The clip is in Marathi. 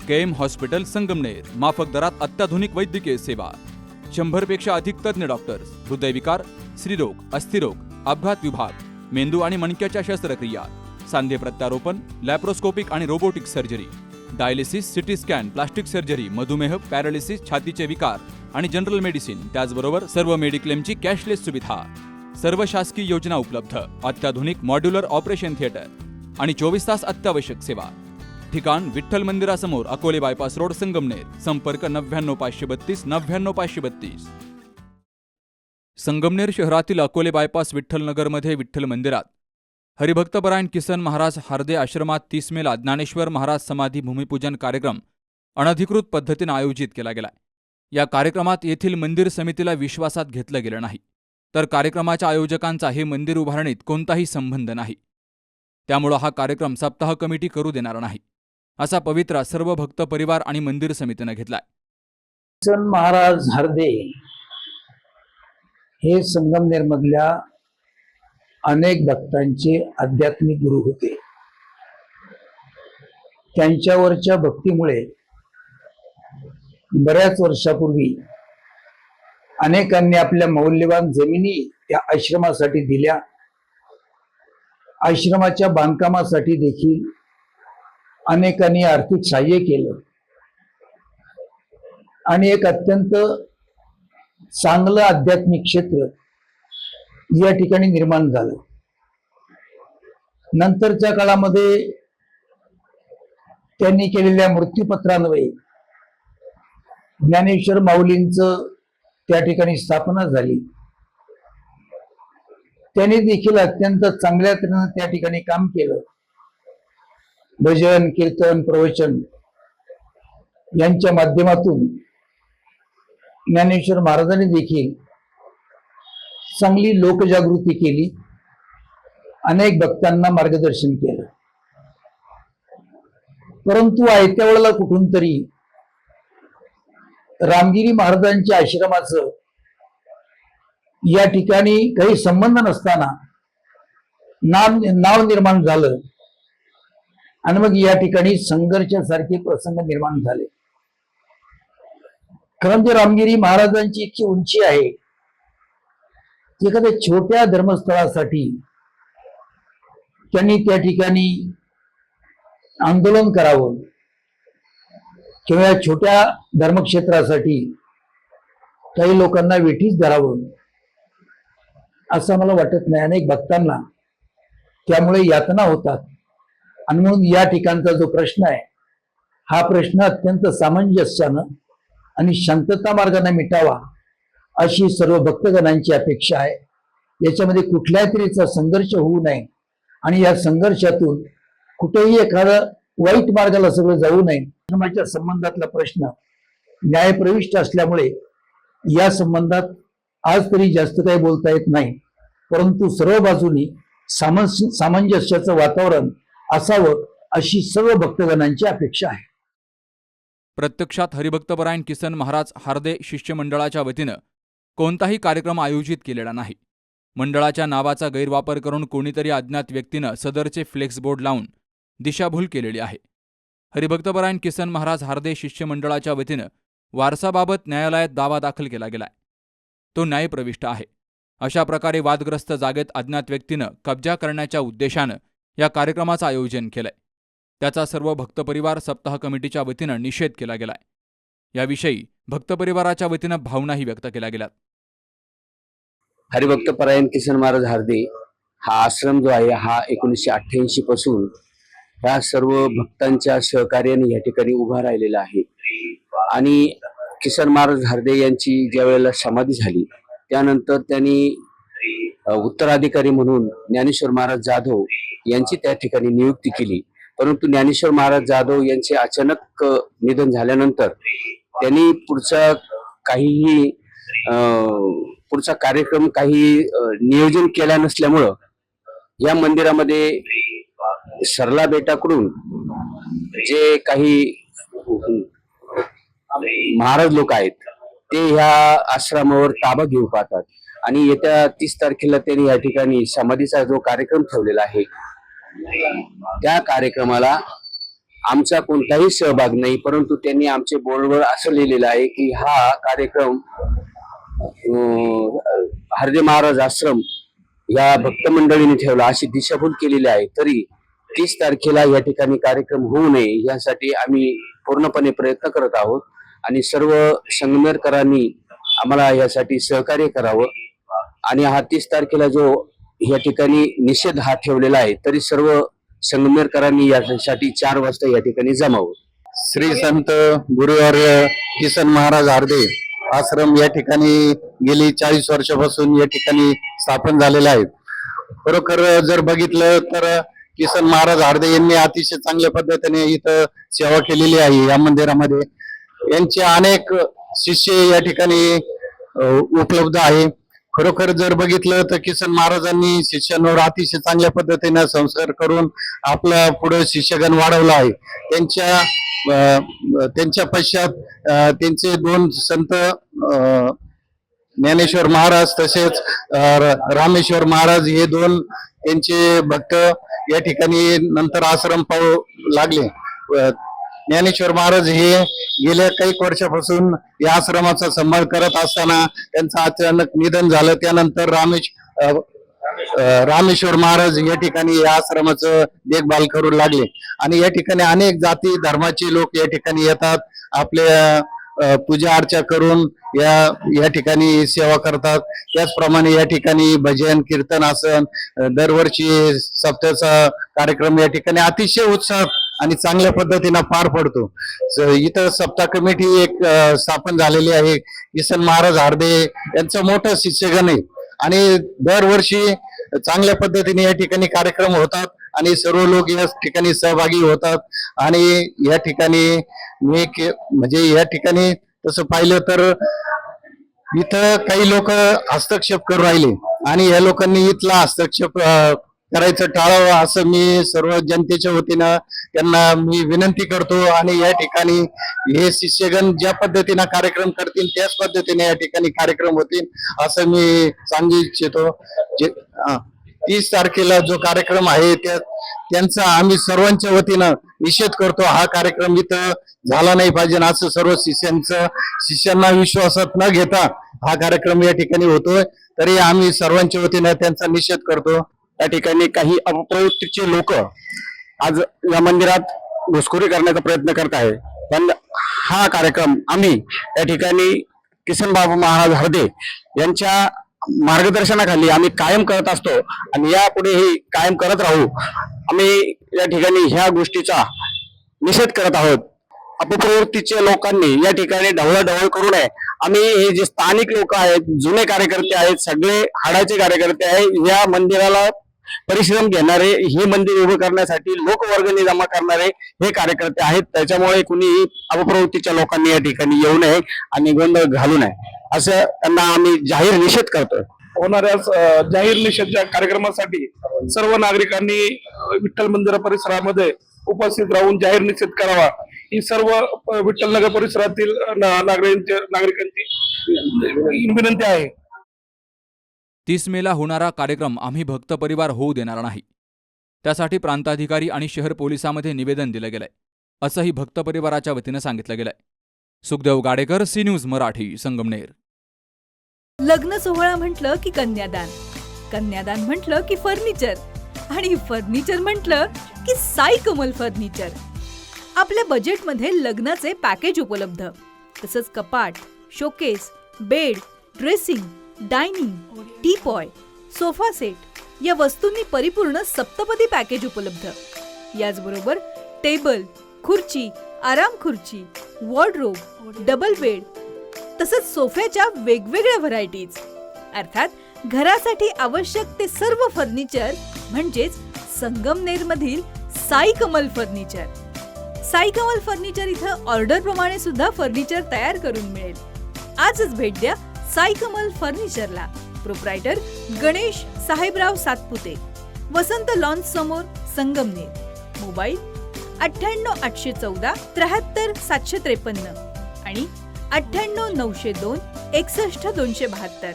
केएम हॉस्पिटल संगमनेर, माफक दरात अत्याधुनिक वैद्यकीय सेवा, 100 पेक्षा अधिक तज्ञ डॉक्टर्स, हृदयविकार, स्त्रीरोग, अस्थिरोग, अपघात विभाग, मेंदू आणि मणक्याच्या शस्त्रक्रिया, सांधे प्रत्यारोपण, लॅप्रोस्कोपिक आणि robotic surgery, dialysis, CT scan, plastic surgery, मधुमेह, पॅरालिसिस, छातीचे विकार आणि जनरल मेडिसिन, त्याचबरोबर सर्व मेडिक्लेमची कॅशलेस सुविधा, सर्व शासकीय योजना उपलब्ध, अत्याधुनिक मॉड्युलर ऑपरेशन थिएटर आणि 24 तास अत्यावश्यक सेवा. ठिकाण विठ्ठल मंदिरासमोर, अकोले बायपास रोड, संगमनेर. संपर्क 99532 99532. संगमनेर शहरातील अकोले बायपास विठ्ठल नगरमध्ये विठ्ठल मंदिरात हरिभक्तपरायण किसन महाराज हार्दे आश्रमात 30 मेला ज्ञानेश्वर महाराज समाधी भूमिपूजन कार्यक्रम अनधिकृत पद्धतीने आयोजित केला गेलाय. या कार्यक्रमात येथील मंदिर समितीला विश्वासात घेतलं गेलं नाही, तर कार्यक्रमाच्या आयोजकांचा हे मंदिर उभारणीत कोणताही संबंध नाही. त्यामुळे हा कार्यक्रम सप्ताह कमिटी करू देणार नाही, असा पवित्रा सर्व भक्त परिवार आणि मंदिर समितीने घेतलाय. किसन महाराज हार्दे हे संगमनेर मधल्या अनेक भक्तांचे आध्यात्मिक गुरु होते. त्यांच्यावरच्या भक्तीमुळे बऱ्याच वर्षापूर्वी अनेकांनी आपल्या मौल्यवान जमिनी त्या आश्रमासाठी दिल्या. आश्रमाच्या बांधकामासाठी देखील अनेकांनी आर्थिक सहाय्य केलं आणि एक अत्यंत चांगलं आध्यात्मिक क्षेत्र या ठिकाणी निर्माण झालं. नंतरच्या काळामध्ये त्यांनी केलेल्या मृत्यूपत्रान्वये ज्ञानेश्वर माऊलींचं त्या ठिकाणी स्थापना झाली. त्यांनी देखील अत्यंत चांगल्या तऱ्हेने त्या ठिकाणी काम केलं. भजन, कीर्तन, प्रवचन यांच्या माध्यमातून ज्ञानेश्वर महाराजांनी देखील चांगली लोकजागृती केली, अनेक भक्तांना मार्गदर्शन केलं. परंतु आयत्या वेळेला कुठून तरी रामगिरी महाराजांच्या आश्रमाचं या ठिकाणी काही संबंध नसताना नाव निर्माण झालं आणि मग या ठिकाणी संघर्षासारखे प्रसंग निर्माण झाले. कारण जे रामगिरी महाराजांची इतकी उंची आहे, एखाद्या छोट्या धर्मस्थळासाठी त्यांनी त्या ठिकाणी आंदोलन करावं किंवा या छोट्या धर्मक्षेत्रासाठी काही लोकांना वेठीस धरावं असं मला वाटत नाही. अनेक भक्तांना त्यामुळे यातना होतात आणि म्हणून या ठिकाणचा जो प्रश्न आहे हा प्रश्न अत्यंत सामंजस्यानं आणि शांतता मार्गाने मिटावा अशी सर्व भक्तगणांची अपेक्षा आहे. याच्यामध्ये कुठल्याही तऱ्हेचा संघर्ष होऊ नये आणि या संघर्षातून कुठेही एखादा वाईट मार्गाला सगळं जाऊ नये. धर्माच्या संबंधातला प्रश्न न्यायप्रविष्ट असल्यामुळे या संबंधात आज तरी जास्त काही बोलता येत नाही, परंतु सर्व बाजूनी सामंजस्याचं वातावरण असावं अशी सर्व भक्तगणांची अपेक्षा आहे. प्रत्यक्षात हरिभक्तपरायण किसन महाराज हार्दे शिष्यमंडळाच्या वतीनं कोणताही कार्यक्रम आयोजित केलेला नाही. मंडळाच्या नावाचा गैरवापर करून कोणीतरी अज्ञात व्यक्तीनं सदरचे फ्लेक्स बोर्ड लावून दिशाभूल केलेली आहे. हरिभक्तपरायण किसन महाराज हार्दे शिष्यमंडळाच्या वतीनं वारसाबाबत न्यायालयात दावा दाखल केला गेलाय. तो न्यायप्रविष्ट आहे. अशा प्रकारे वादग्रस्त जागेत अज्ञात व्यक्तीनं कब्जा करण्याच्या उद्देशानं या कार्यक्रमाचं आयोजन केलंय. त्याचा सर्व भक्तपरिवार सप्ताह कमिटीच्या वतीनं निषेध केला गेलाय. याविषयी भक्तपरिवाराच्या वतीनं भावनाही व्यक्त केल्या गेल्यात. हरिभक्तपरायण किसन महाराज हार्दे हा आश्रम जो आहे हा 1988 पासून ह्या सर्व भक्तांच्या सहकार्याने या ठिकाणी उभा राहिलेला आहे. आणि किसन महाराज हार्दे यांची ज्या वेळेला समाधी झाली त्यानंतर त्यांनी उत्तराधिकारी म्हणून ज्ञानेश्वर महाराज जाधव यांची त्या ठिकाणी नियुक्ती केली. परंतु ज्ञानेश्वर महाराज जाधव यांचे अचानक निधन झाल्यानंतर त्यांनी पुढचा कार्यक्रम काही नियोजन केला नसल्यामुळं या मंदिरामध्ये सरला बेटाकडून जे काही महाराज लोक आहेत ते ह्या आश्रमावर ताबा घेऊ पाहतात आणि येत्या 30 तारखेला त्यांनी या ठिकाणी समाधीचा जो कार्यक्रम ठेवलेला आहे त्या कार्यक्रमाला आमचा कोणताही सहभाग नाही, परंतु त्यांनी आमचे बोर्डवर असं लिहिलेलं आहे की हा कार्यक्रम हरदे महाराज आश्रम या भक्त मंडळीने ठेवला अशी दिशाभूल केलेली आहे. तरी 30 तारखेला या ठिकाणी कार्यक्रम होऊ नये यासाठी आम्ही पूर्णपणे प्रयत्न करत आहोत आणि सर्व संगमेरकरांनी आम्हाला यासाठी सहकार्य करावं. आणि हा 30 तारखेला जो या ठिकाणी निषेध हा ठेवलेला आहे, तरी सर्व संगमेरकरांनी यासाठी 4 वाजता या ठिकाणी जमावं. श्री संत गुरुवर्य किसन महाराज हार्दे आश्रम या ठिकाणी गेली 40 वर्षापासून या ठिकाणी स्थापन झालेला आहे. खरोखर जर बघितलं तर किसन महाराज हार्दे यांनी अतिशय चांगल्या पद्धतीने इथं सेवा केलेली आहे. या मंदिरामध्ये यांचे अनेक शिष्य या ठिकाणी उपलब्ध आहे. खरोखर जर बघितलं तर किसन महाराजांनी शिष्यांवर अतिशय चांगल्या पद्धतीने संस्कार करून आपला पुढे शिष्यगण वाढवला आहे. त्यांच्या पश्चात त्यांचे 2 संत ज्ञानेश्वर महाराज तसेच रामेश्वर महाराज हे 2 त्यांचे भक्त या ठिकाणी नंतर आश्रम पाहू लागले. ज्ञानेश्वर महाराज हे गेल्या काही वर्षापासून या आश्रमाचा सांभाळ करत असताना त्यांचं अचानक निधन झालं. त्यानंतर रामेश्वर महाराज या ठिकाणी या आश्रमाचं देखभाल करू लागले आणि या ठिकाणी अनेक जाती धर्माचे लोक या ठिकाणी येतात, आपल्या पूजा अर्चा करून या ठिकाणी सेवा करतात. त्याचप्रमाणे या ठिकाणी भजन कीर्तन आसन दरवर्षी सप्त्याचा कार्यक्रम या ठिकाणी अतिशय उत्साहात आणि चांगल्या पद्धतीने पार पडतो. इथं सप्ताह कमिटी एक स्थापन झालेली आहे. किसन महाराज हार्दे यांचं मोठं शिष्यगण आहे आणि दरवर्षी चांगल्या पद्धतीने या ठिकाणी कार्यक्रम होतात आणि सर्व लोक या ठिकाणी सहभागी होतात. आणि या ठिकाणी म्हणजे या ठिकाणी तसं पाहिलं तर इथं काही लोक हस्तक्षेप करू राहिले आणि या लोकांनी इथला हस्तक्षेप करायचं टाळावं असं मी सर्व जनतेच्या वतीनं त्यांना मी विनंती करतो. आणि या ठिकाणी हे शिष्यगण ज्या पद्धतीनं कार्यक्रम करतील त्याच पद्धतीने या ठिकाणी कार्यक्रम होतील असं मी सांगू इच्छितो. 30 तारखेला जो कार्यक्रम आहे त्यांचा आम्ही सर्वांच्या वतीनं निषेध करतो. हा कार्यक्रम इथं झाला नाही पाहिजे असं सर्व शिष्यांना विश्वासात न घेता हा कार्यक्रम या ठिकाणी होतोय. तरी आम्ही सर्वांच्या वतीनं त्यांचा निषेध करतो. या ठिकाणी काही अपप्रवृत्तीचे लोक आज या मंदिरात घुसखोरी करण्याचा प्रयत्न करत आहे. पण हा कार्यक्रम आम्ही या ठिकाणी किसन बाबा महाराज हार्दे यांच्या मार्गदर्शनाखाली आम्ही कायम करत असतो आणि यापुढेही कायम करत राहू. आम्ही या ठिकाणी ह्या गोष्टीचा निषेध करत आहोत. अपप्रवृत्तीच्या लोकांनी या ठिकाणी ढवळाढवळ करू नये. आम्ही हे जे स्थानिक लोक आहेत, जुने कार्यकर्ते आहेत, सगळे हाडाचे कार्यकर्ते आहेत, या मंदिराला परिश्रम घेणारे, हे मंदिर उभं करण्यासाठी लोकवर्गणी जमा करणारे हे कार्यकर्ते आहेत. त्याच्यामुळे कुणी अपप्रवृत्तीच्या लोकांनी या ठिकाणी येऊ नये आणि गोंधळ घालू नये असं त्यांना आम्ही जाहीर निषेध करतोय. होणाऱ्या जाहीर निषेध कार्यक्रमासाठी सर्व नागरिकांनी विठ्ठल मंदिर परिसरामध्ये उपस्थित राहून जाहीर निषेध करावा ही सर्व विठ्ठलनगर परिसरातील नागरिकांची विनंती आहे. 30 मेला होणारा कार्यक्रम आम्ही भक्त परिवार होऊ देणार नाही. त्यासाठी प्रांताधिकारी आणि शहर पोलिसांमध्ये निवेदन दिलं गेलंय असंही भक्त परिवाराच्या वतीनं सांगितलं गेलंय. Sukhdev Gadekar, C news Marathi, Sangamner. लग्न सोहळा म्हटलं की कन्यादान, कन्यादान म्हटलं की फर्निचर आणि फर्निचर म्हटलं की साई कमल फर्निचर. आपल्या बजेटमध्ये लग्नाचे पॅकेज उपलब्ध, तसंच कपाट, showcase, bed, dressing, dining, teapoy, sofa set या वस्तूंनी परिपूर्ण सप्तपदी पॅकेज उपलब्ध. याचबरोबर टेबल, खुर्ची, आराम खुर्ची, वॉर्डरोब, डबल बेड तसंच सोफ्याच्या वेगवेगळ्या व्हरायटीज. अर्थात घरासाठी आवश्यक ते सर्व फर्निचर म्हणजेच संगमनेरमधील साई कमल फर्निचर. साई कमल फर्निचर इथं ऑर्डर प्रमाणे सुद्धा फर्निचर तयार करून मिळेल. आजच भेट द्या साई कमल फर्निचरला. प्रोप्रायटर गणेश साहेबराव सातपुते, वसंत लॉन्स समोर, संगमनेर. मोबाईल 98 814 73 753 आणि 98 902 61 272.